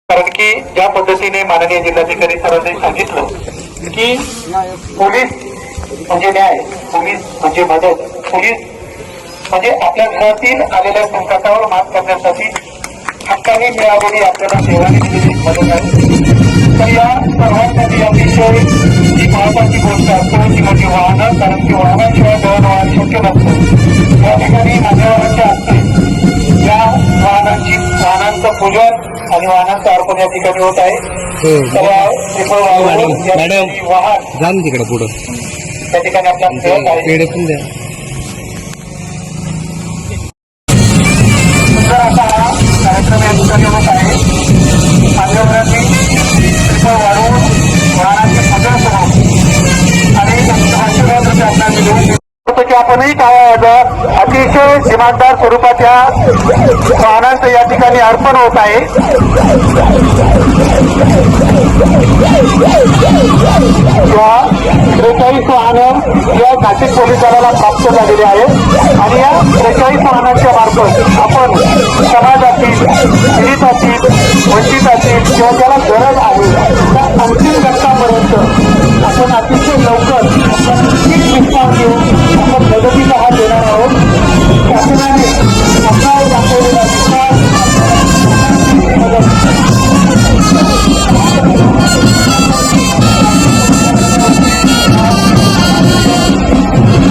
कारण की ज्या पद्धतीने माननीय जिल्हाधिकारी सरांनी सांगितलं की पोलीस म्हणजे न्याय, पोलीस म्हणजे मदत, पोलीस म्हणजे आपल्या घरातील आलेल्या संकटावर मात करण्यासाठी हक्काने मिळालेली आपल्याला देवाने दिलेली मदत आहे. तर या सर्वांसाठी अतिशय जी महत्वाची गोष्ट असते ती म्हणजे वाहनं, कारण की वाहनाशिवाय दळणवळण शक्य नसतं. या ठिकाणी मान्यवरांच्या हस्ते या वाहनांचं पूजन आणि वाहनांचं अर्पण या ठिकाणी होत आहे. वाहन जाण तिकडे पुढं त्या ठिकाणी आपल्या खेळत आहे. पेढे पण द्या. सुंदर असा हा कार्यक्रम या ठिकाणी होत आहे. मान्यवरांनी श्रीफळ वाढवून वाहनांचे पूजन करून आणि त्यांच्या आशीर्वादाचे आपल्याला दिले की आपणही अतिशय दिमागदार स्वरूपाच्या वाहनांचं या ठिकाणी अर्पण होत आहे. या 43 वाहनं या नाशिक पोलीस दलाला प्राप्त झालेली आहेत आणि या 43 वाहनांच्या मार्फत आपण समाजातील, पीडितातील, वंचितातील किंवा ज्याला गरज आहे त्या अंतिम घटकापर्यंत आपण अतिशय लवकर विश्वास घेऊन आपण मदतीचा हात देणार आहोत. शासनाने